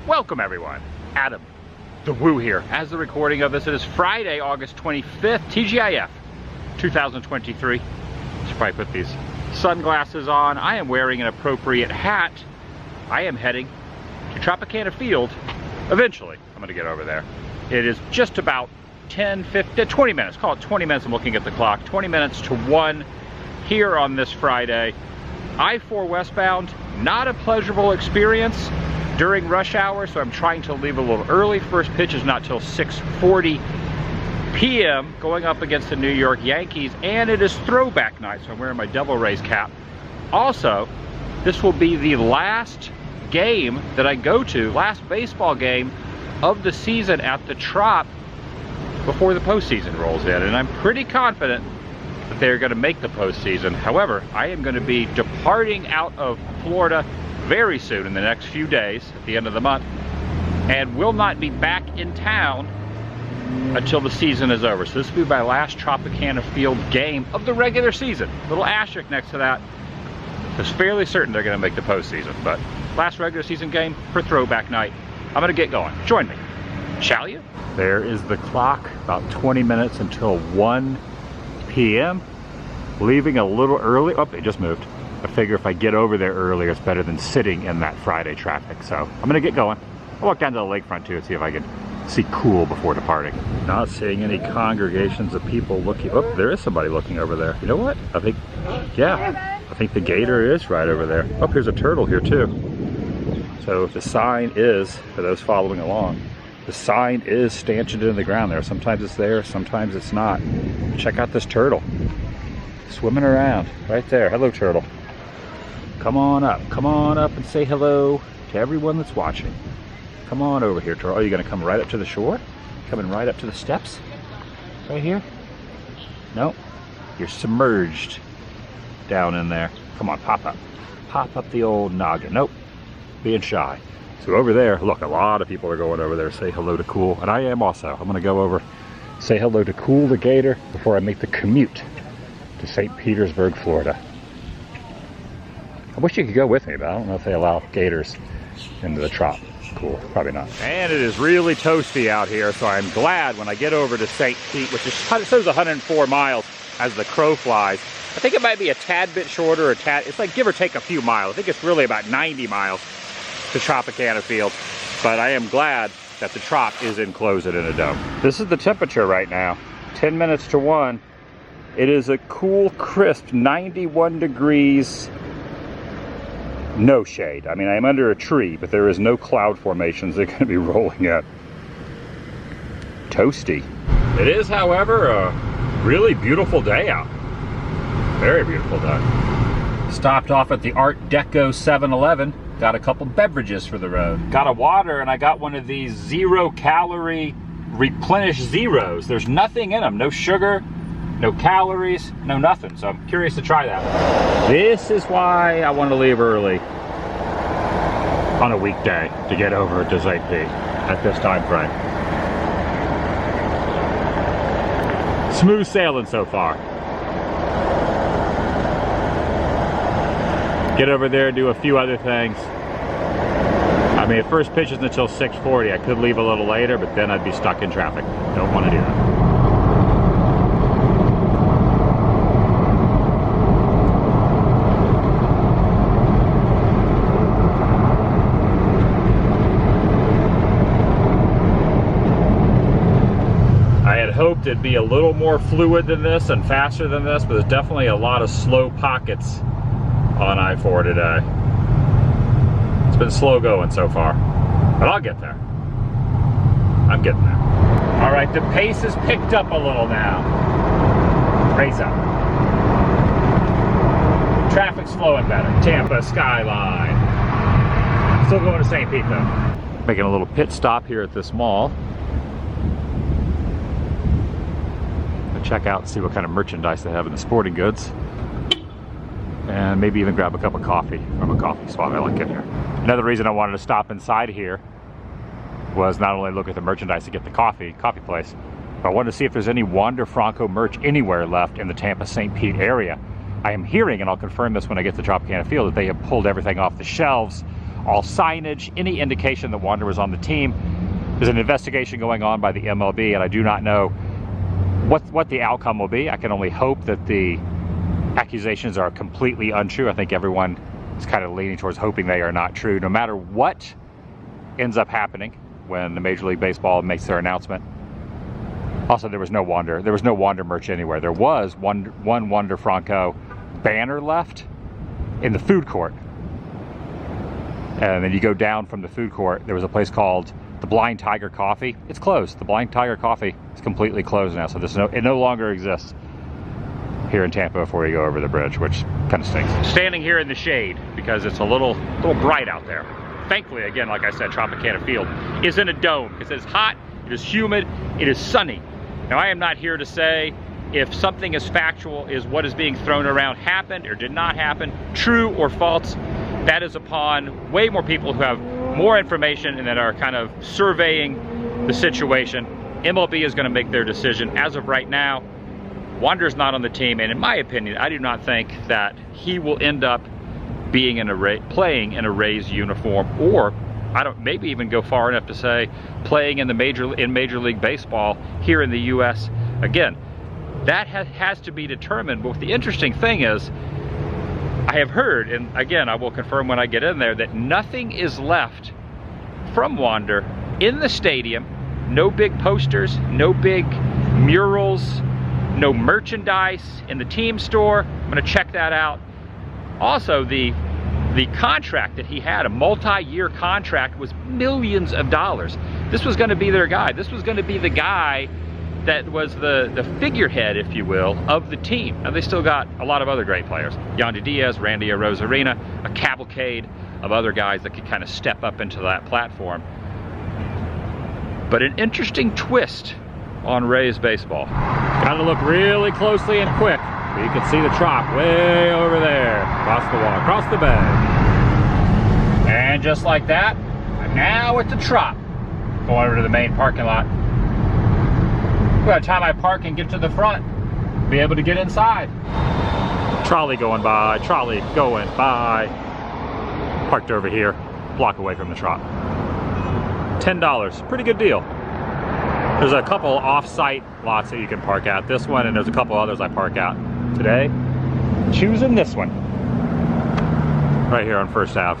Welcome everyone. Adam, the Woo here. As the recording of this, it is Friday, August 25th, TGIF 2023. Should probably put these sunglasses on. I am wearing an appropriate hat. I am heading to Tropicana Field. Eventually, I'm gonna get over there. It is just about 10, 15, 20 minutes. Call it 20 minutes, I'm looking at the clock. 20 minutes to 1 here on this Friday. I-4 westbound, not a pleasurable experience during rush hour, so I'm trying to leave a little early. First pitch is not till 6:40 p.m. going up against the New York Yankees, and it is throwback night, so I'm wearing my Devil Rays cap. Also, this will be the last game that I go to, last baseball game of the season at the Trop before the postseason rolls in, and I'm pretty confident that they're going to make the postseason. However, I am going to be departing out of Florida very soon, in the next few days, at the end of the month, and will not be back in town until the season is over. So this will be my last Tropicana Field game of the regular season. Little asterisk next to that. It's fairly certain they're going to make the postseason, but last regular season game for throwback night. I'm going to get going. Join me, shall you? There is the clock, about 20 minutes until 1 p.m. Leaving a little early. Oh, it just moved. I figure if I get over there earlier, it's better than sitting in that Friday traffic. So I'm gonna get going. I'll walk down to the lakefront too and see if I can see cool before departing. Not seeing any congregations of people looking. Oh, there is somebody looking over there. You know what? I think, yeah, I think the gator is right over there. Oh, here's a turtle here too. So the sign is, for those following along, the sign is stanchioned into the ground there. Sometimes it's there, sometimes it's not. Check out this turtle. Swimming around right there. Hello, turtle. Come on up and say hello to everyone that's watching. Come on over here, turtle. Are you gonna come right up to the shore? Coming right up to the steps? Right here? No, you're submerged down in there. Come on, pop up. Pop up the old noggin. Nope, being shy. So over there, look, a lot of people are going over there to say hello to Cool, and I am also. I'm gonna go over, say hello to Cool the gator before I make the commute to St. Petersburg, Florida. I wish you could go with me, but I don't know if they allow gators into the Trop. Cool, probably not. And it is really toasty out here, so I'm glad when I get over to St. Pete, which is, it says 104 miles as the crow flies. I think it might be a tad bit shorter, it's like give or take a few miles. I think it's really about 90 miles to Tropicana Field, but I am glad that the Trop is enclosed in a dome. This is the temperature right now, 10 minutes to 1. It is a cool, crisp 91 degrees. No shade. I mean, I'm under a tree, but there is no cloud formations that are going to be rolling in. Toasty. It is, however, a really beautiful day out. Very beautiful day. Stopped off at the Art Deco 7-Eleven. Got a couple beverages for the road. Got a water, and I got one of these 0-calorie Replenish Zeros. There's nothing in them. No sugar, no calories, no nothing. So I'm curious to try that. This is why I want to leave early on a weekday to get over to St. Pete at this time frame. Smooth sailing so far. Get over there and do a few other things. I mean, if first pitch isn't until 6:40, I could leave a little later, but then I'd be stuck in traffic. Don't want to do that. Hoped it'd be a little more fluid than this and faster than this, but there's definitely a lot of slow pockets on I-4 today. It's been slow going so far, but I'll get there. I'm getting there. All right, the pace has picked up a little now. Race up. Traffic's flowing better. Tampa skyline. Still going to St. Pete though. Making a little pit stop here at this mall. Check out and see what kind of merchandise they have in the sporting goods, and maybe even grab a cup of coffee from a coffee spot I like in here. Another reason I wanted to stop inside here was not only look at the merchandise to get the coffee place, but I wanted to see if there's any Wander Franco merch anywhere left in the Tampa St. Pete area. I am hearing, and I'll confirm this when I get to Tropicana Field, that they have pulled everything off the shelves all signage, any indication that Wander was on the team. There's an investigation going on by the MLB, and I do not know what the outcome will be. I can only hope that the accusations are completely untrue. I think everyone is kind of leaning towards hoping they are not true, no matter what ends up happening when the Major League Baseball makes their announcement. Also, there was no Wander merch anywhere. There was one Wander Franco banner left in the food court. And then you go down from the food court, there was a place called the Blind Tiger Coffee. It's closed. The Blind Tiger Coffee is completely closed now, so it no longer exists here in Tampa before you go over the bridge, which kind of stinks. Standing here in the shade because it's a little bright out there. Thankfully, again, like I said, Tropicana Field is in a dome because it's hot, it is humid, it is sunny. Now, I am not here to say if something is factual, is what is being thrown around happened or did not happen, true or false. That is upon way more people who have more information and that are kind of surveying the situation. MLB is going to make their decision. As of right now, Wander's not on the team, and in my opinion, I do not think that he will end up being playing in a Rays uniform, or maybe even go far enough to say playing in Major League Baseball here in the U.S. Again, that has to be determined. But the interesting thing is, I have heard, and again, I will confirm when I get in there, that nothing is left from Wander in the stadium. No big posters, no big murals, no merchandise in the team store. I'm going to check that out. Also, the contract that he had, a multi-year contract, was millions of dollars. This was going to be their guy. This was going to be the guy that was the figurehead, if you will, of the team. Now, they still got a lot of other great players. Yandy Diaz, Randy Arozarena, a cavalcade of other guys that could kind of step up into that platform. But an interesting twist on Rays baseball. Got to look really closely and quick. You can see the Trop way over there, across the wall, across the bay. And just like that, I'm now at the Trop. Going over to the main parking lot. By the time I park and get to the front, be able to get inside. Trolley going by, trolley going by. Parked over here, block away from the Trop. $10, pretty good deal. There's a couple off-site lots that you can park at. This one, and there's a couple others I park at. Today, choosing this one. Right here on First Ave.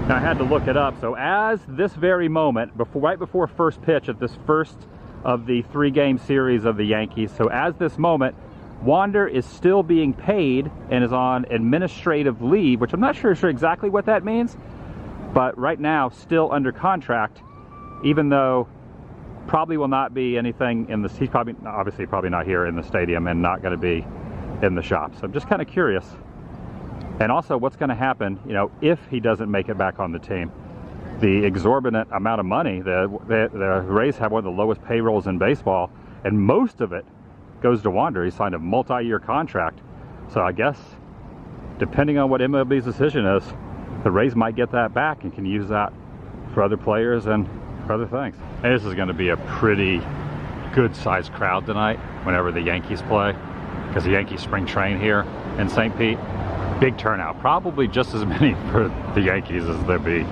Now, I had to look it up. So as this very moment, right before first pitch of this first of the 3-game series of the Yankees, so as this moment, Wander is still being paid and is on administrative leave, which I'm not sure exactly what that means, but right now still under contract, even though probably will not be anything in the, he's obviously probably not here in the stadium and not going to be in the shop. So I'm just kind of curious. And also what's going to happen, you know, if he doesn't make it back on the team. The exorbitant amount of money, the Rays have one of the lowest payrolls in baseball, and most of it goes to Wander. He signed a multi-year contract. So I guess, depending on what MLB's decision is, the Rays might get that back and can use that for other players and for other things. And this is going to be a pretty good-sized crowd tonight whenever the Yankees play, because the Yankees spring train here in St. Pete. Big turnout, probably just as many for the Yankees as there be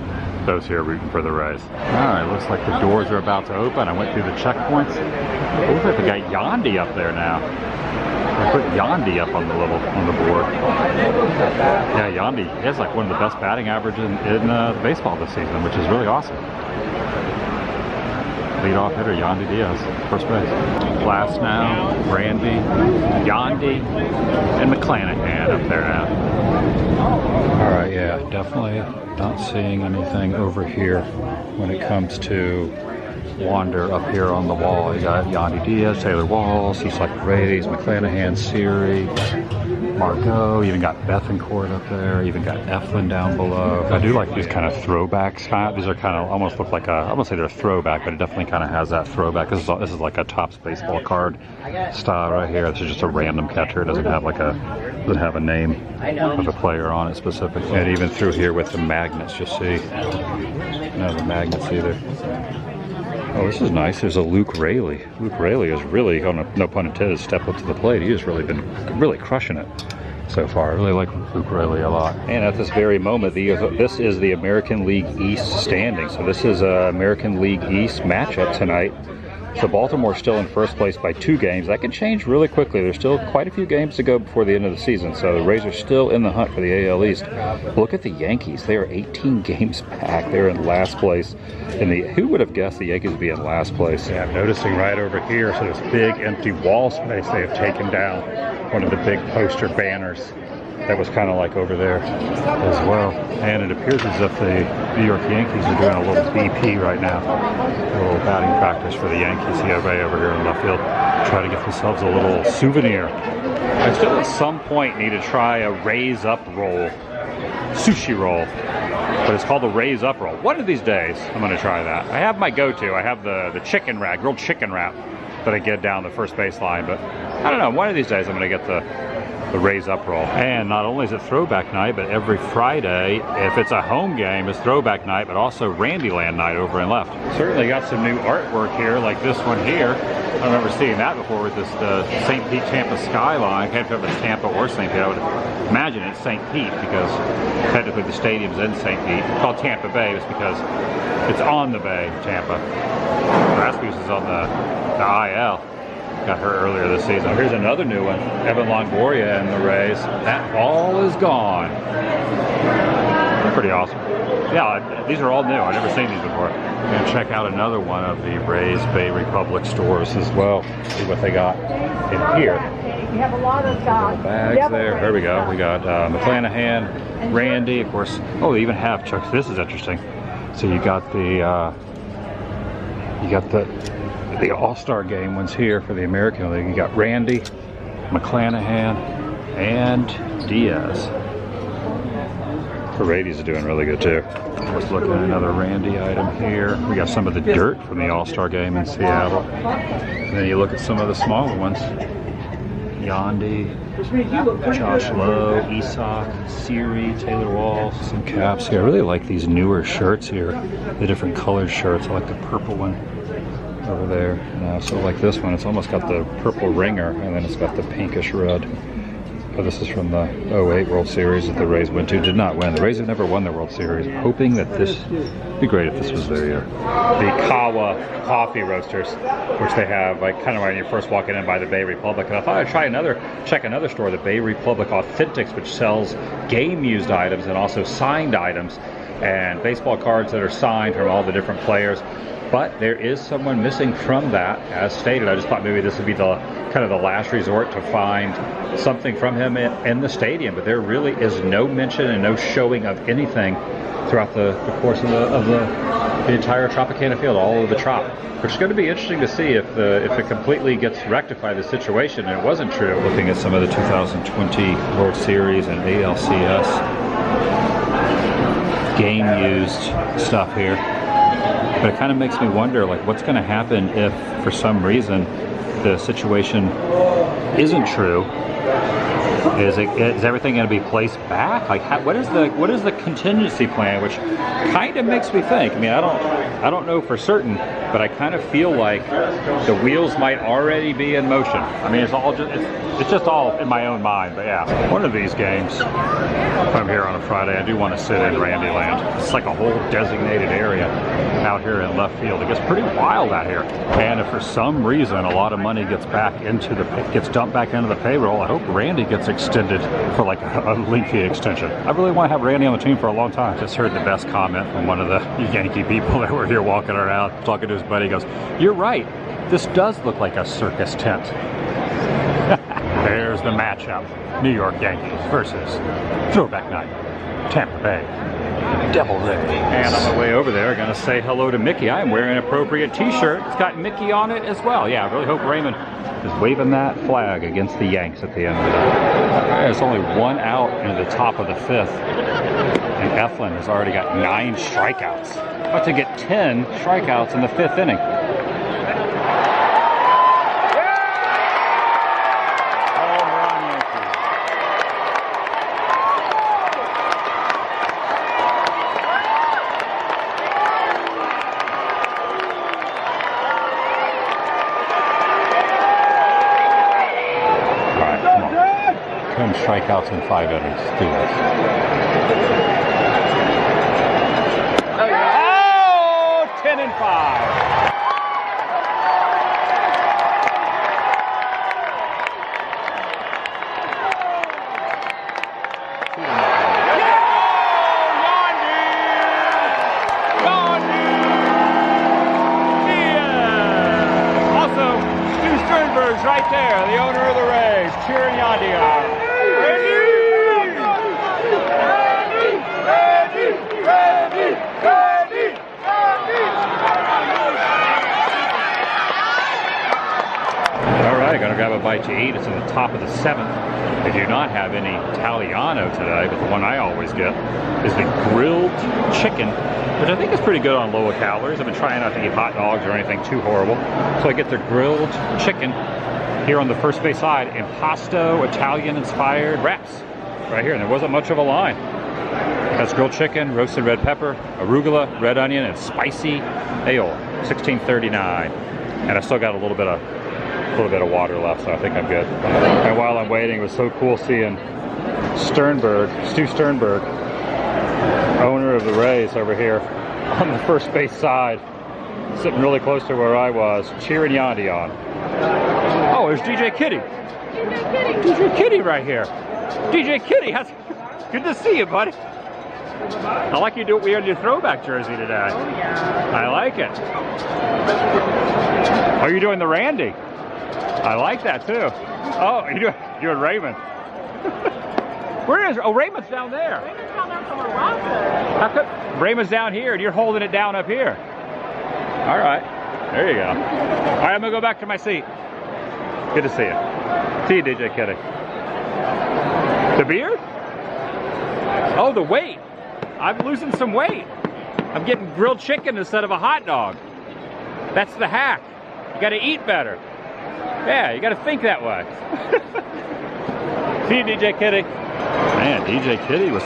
those here rooting for the Rays. All right, looks like the doors are about to open. I went through the checkpoints. It looks like they got Yandy up there now. I put Yandy up on the board. Yeah, Yandy is like one of the best batting averages in baseball this season, which is really awesome. Leadoff hitter Yandy Diaz, first base. Last now, Randy, Yandy, and McClanahan up there now. All right, yeah, definitely not seeing anything over here when it comes to Wander up here on the wall. You got Yandy Diaz, Taylor Walls, he's like Rays, McClanahan, Siri, Margot, even got Bethencourt up there, even got Eflin down below. I do like these kind of throwbacks. These are kind of almost look like I won't say they're a throwback, but it definitely kind of has that throwback. This is like a Topps baseball card style right here. This is just a random catcher. It doesn't have a name of a player on it specifically. And even through here with the magnets, you see, no, the magnets either. Oh, this is nice. There's a Luke Raley. Luke Raley is really, no pun intended, step up to the plate. He has really been crushing it so far. I really like Luke Riley a lot. And at this very moment, this is the American League East standing. So this is an American League East matchup tonight. So Baltimore's still in first place by 2 games. That can change really quickly. There's still quite a few games to go before the end of the season. So the Rays are still in the hunt for the AL East. Look at the Yankees. They are 18 games back. They're in last place. Who would have guessed the Yankees would be in last place? Yeah, I'm noticing right over here, so this big empty wall space they have taken down. One of the big poster banners that was kind of like over there as well. And it appears as if the New York Yankees are doing a little BP right now. A little batting practice for the Yankees. You have Ray over here in left field. Try to get themselves a little souvenir. I still at some point need to try a raise up roll. Sushi roll. But it's called the raise up roll. One of these days, I'm going to try that. I have my go-to. I have the chicken wrap, grilled chicken wrap that I get down the first baseline. But I don't know, one of these days I'm going to get the raise up roll. And not only is it throwback night, but every Friday, if it's a home game, is throwback night, but also Randyland night over in left. Certainly got some new artwork here, like this one here. I remember seeing that before with this St. Pete Tampa skyline. I can't remember if it's Tampa or St. Pete. I would imagine it's St. Pete because technically the stadium's in St. Pete. It's called Tampa Bay. It's because it's on the bay, Tampa. Rasmus is on the IL. Got hurt earlier this season. Here's another new one. Evan Longoria and the Rays. That ball is gone. Pretty awesome. Yeah, these are all new. I've never seen these before. And check out another one of the Rays Bay Republic stores as well. See what they got in here. We have a lot of bags there. There we go. We got McClanahan, Randy, of course. Oh, they even have Chuck. This is interesting. So you got the All-Star game one's here for the American League. You got Randy, McClanahan, and Diaz. Paredes is doing really good too. Let's look at another Randy item here. We got some of the dirt from the All-Star game in Seattle. And then you look at some of the smaller ones. Yandy, Josh Lowe, Isak, Siri, Taylor Walls, some caps here. I really like these newer shirts here, the different colored shirts. I like the purple one over there. And I also like this one. It's almost got the purple ringer, and then it's got the pinkish red. Oh, this is from the 08 World Series that the Rays went to. Did not win. The Rays have never won the World Series. I'm hoping that this would be great if this was their year. The Kawa coffee roasters, which they have like kind of when you're first walking in by the Bay Republic. And I thought I'd check another store, the Bay Republic Authentics, which sells game-used items and also signed items and baseball cards that are signed from all the different players. But there is someone missing from that, as stated. I just thought maybe this would be the kind of the last resort to find something from him in the stadium. But there really is no mention and no showing of anything throughout the course of the entire Tropicana field, all of the Trop. Which is going to be interesting to see if it completely gets rectified, the situation, and it wasn't true. Looking at some of the 2020 World Series and ALCS game-used stuff here. But it kind of makes me wonder, like, what's going to happen if, for some reason, the situation isn't true? Is everything going to be placed back? Like, what is the contingency plan? Which kind of makes me think. I mean, I don't know for certain, but I kind of feel like the wheels might already be in motion. I mean, it's just all in my own mind. But yeah, one of these games, if I'm here on a Friday, I do want to sit in Randyland. It's like a whole designated area out here in left field. It gets pretty wild out here. And if for some reason a lot of money gets dumped back into the payroll, I hope Randy gets extended for like a lengthy extension. I really want to have Randy on the team for a long time. Just heard the best comment from one of the Yankee people that were here walking around, talking to his buddy. He goes, "You're right. This does look like a circus tent." There's the matchup. New York Yankees versus Throwback Night, Tampa Bay Devil Rays. And on my way over there, I'm going to say hello to Mickey. I am wearing an appropriate t-shirt. It's got Mickey on it as well. Yeah, I really hope Raymond is waving that flag against the Yanks at the end of the day. There's only one out in the top of the fifth. And Eflin has already got 9 strikeouts. About to get 10 strikeouts in the 5th inning. Come strikeouts in 5 innings. Do this. Oh, 10 and 5. Right there, the owner of the Rays, cheering Yandy on. All right, gonna grab a bite to eat. It's in the top of the 7th. I do not have any Italiano today, but the one I always get is the grilled chicken, which I think is pretty good on lower calories. I've been trying not to eat hot dogs or anything too horrible. So I get the grilled chicken here on the first base side, impasto Italian-inspired wraps right here, and there wasn't much of a line. That's grilled chicken, roasted red pepper, arugula, red onion, and spicy ale, $16.39. And I still got a little bit of water left, so I think I'm good. And while I'm waiting, it was so cool seeing Stu Sternberg, owner of the Rays over here on the first base side, sitting really close to where I was, cheering Yandy on. Oh, there's DJ Kitty. DJ Kitty right here. DJ Kitty, good to see you, buddy. I like you wearing your throwback jersey today. Oh, yeah. I like it. Oh, you're doing the Randy. I like that too. Oh, you're doing Raymond. Where is? Oh, Raymond's down there. Raymond's down there from a roster. How come Raymond's down here and you're holding it down up here? All right, there you go. All right, I'm gonna go back to my seat. Good to see you. See you, DJ Kitty. The beard? Oh, the weight. I'm losing some weight. I'm getting grilled chicken instead of a hot dog. That's the hack. You gotta eat better. Yeah, you gotta think that way. See you, DJ Kitty. Man, DJ Kitty was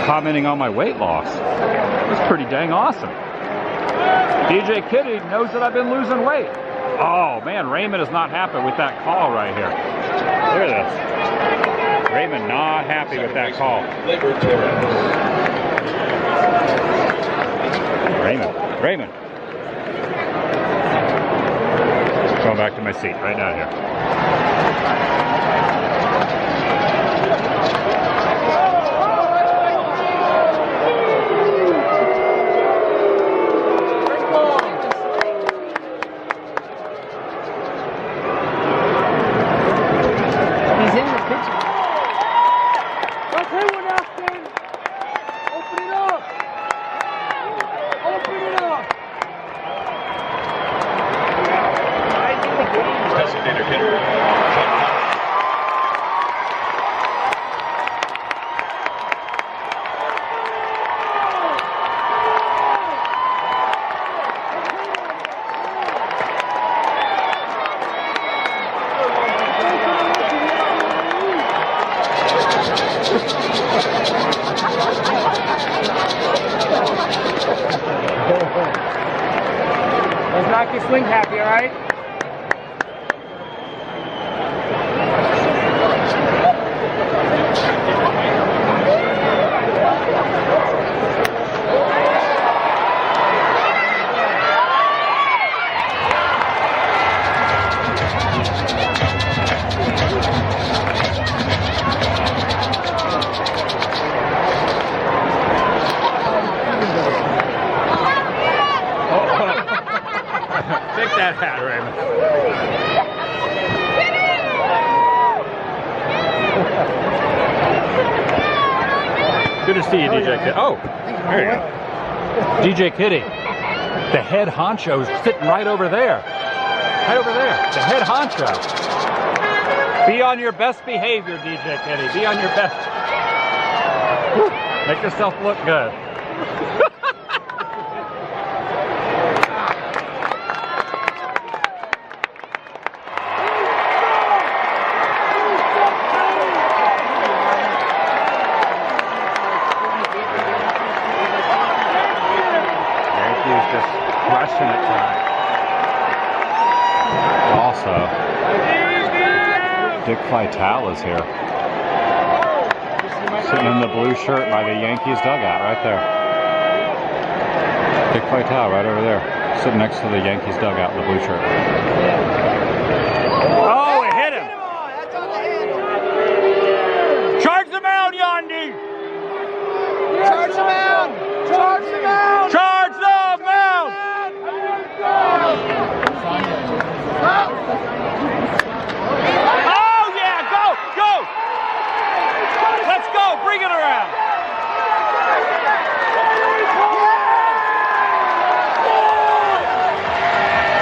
commenting on my weight loss. It was pretty dang awesome. DJ Kitty knows that I've been losing weight. Oh man, Raymond is not happy with that call right here. Look at this. Raymond not happy with that call. Raymond. Going back to my seat right down here. Let's knock your swing happy, all right? Take that hat, Raymond. Good to see you, DJ Kitty. Oh, there you go. DJ Kitty. The head honcho is sitting right over there. Right over there. The head honcho. Be on your best behavior, DJ Kitty. Be on your best. Whew. Make yourself look good. Just crushing it tonight. Also, Dick Vitale is here. Sitting in the blue shirt by the Yankees dugout right there. Big Vital right over there. Sitting next to the Yankees dugout in the blue shirt. Oh, it hit him! Charge the mound, Yandy! Charge the mound! Charge the mound! Charge the mound! Oh yeah, go, go! Let's go, bring it around!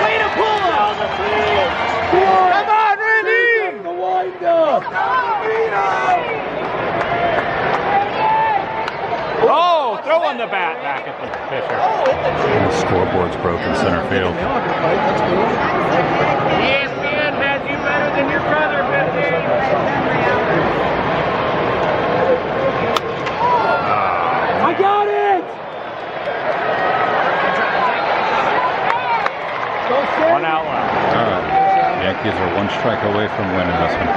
Way to pull him! Come on, Randy! The wind up! Oh, throwing the bat back at the pitcher. The scoreboard's broken center field. ESPN has you better than your brother, Biffy. I got it! One out left. All right. Yankees are one strike away from winning this one.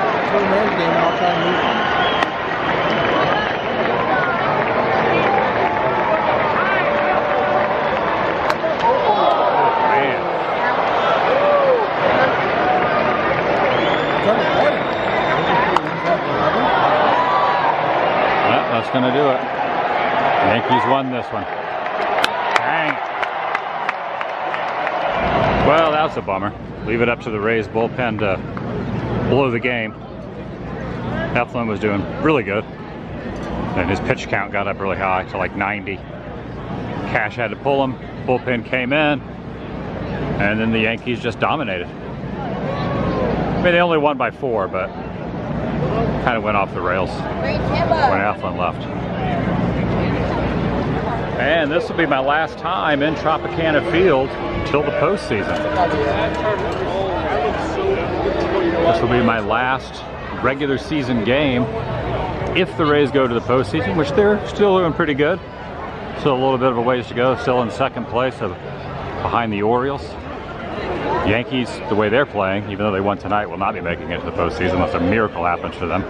That's going to do it. Yankees won this one. Dang. Well, that's a bummer. Leave it up to the Rays bullpen to blow the game. Eflin was doing really good. And his pitch count got up really high to like 90. Cash had to pull him. Bullpen came in. And then the Yankees just dominated. I mean, they only won by 4, but kind of went off the rails when Eflin left. And this will be my last time in Tropicana Field till the postseason. This will be my last regular season game if the Rays go to the postseason, which they're still doing pretty good. Still a little bit of a ways to go, still in second place behind the Orioles. Yankees, the way they're playing, even though they won tonight, will not be making it to the postseason unless a miracle happens for them.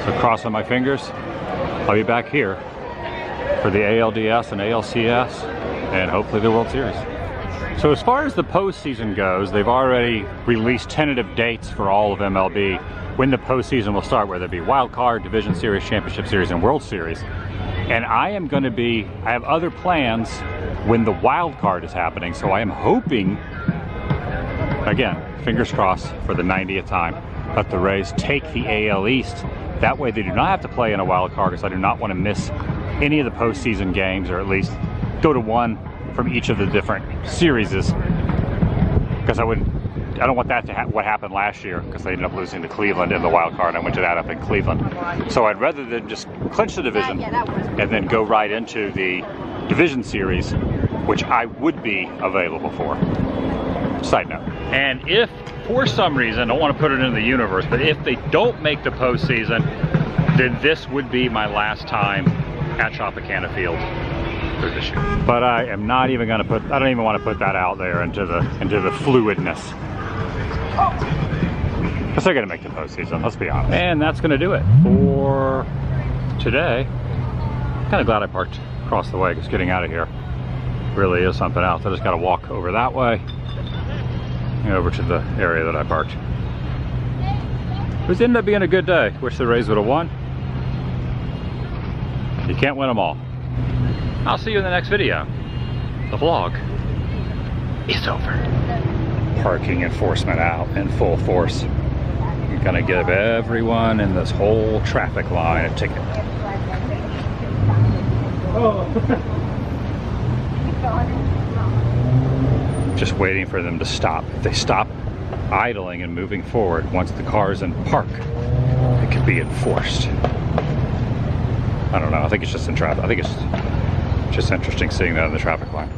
So crossing my fingers, I'll be back here for the ALDS and ALCS and hopefully the World Series. So as far as the postseason goes, they've already released tentative dates for all of MLB when the postseason will start, whether it be Wild Card, Division Series, Championship Series, and World Series. And I have other plans when the Wild Card is happening, so I am hoping, again, fingers crossed for the 90th time, let the Rays take the AL East. That way they do not have to play in a Wild Card, because I do not want to miss any of the postseason games, or at least go to one from each of the different series, because I don't want that to what happened last year, because they ended up losing to Cleveland in the Wild Card. I went to that up in Cleveland. So I'd rather than just clinch the division and then go right into the Division Series, which I would be available for. Side note. And if, for some reason, I don't want to put it in the universe, but if they don't make the postseason, then this would be my last time at Tropicana Field for this year. But I am not even going to I don't even want to put that out there into the fluidness. Because they're going to make the postseason, let's be honest. And that's going to do it for today. Kind of glad I parked across the way, because getting out of here really is something else. I just got to walk over that way and over to the area that I parked. It ended up being a good day. Wish the Rays would have won. You can't win them all. I'll see you in the next video. The vlog is over. Parking enforcement out in full force. I'm gonna give everyone in this whole traffic line a ticket. Just waiting for them to stop. If they stop idling and moving forward, once the car's in park, it can be enforced. I don't know, I think it's just in traffic. I think it's just interesting seeing that in the traffic line.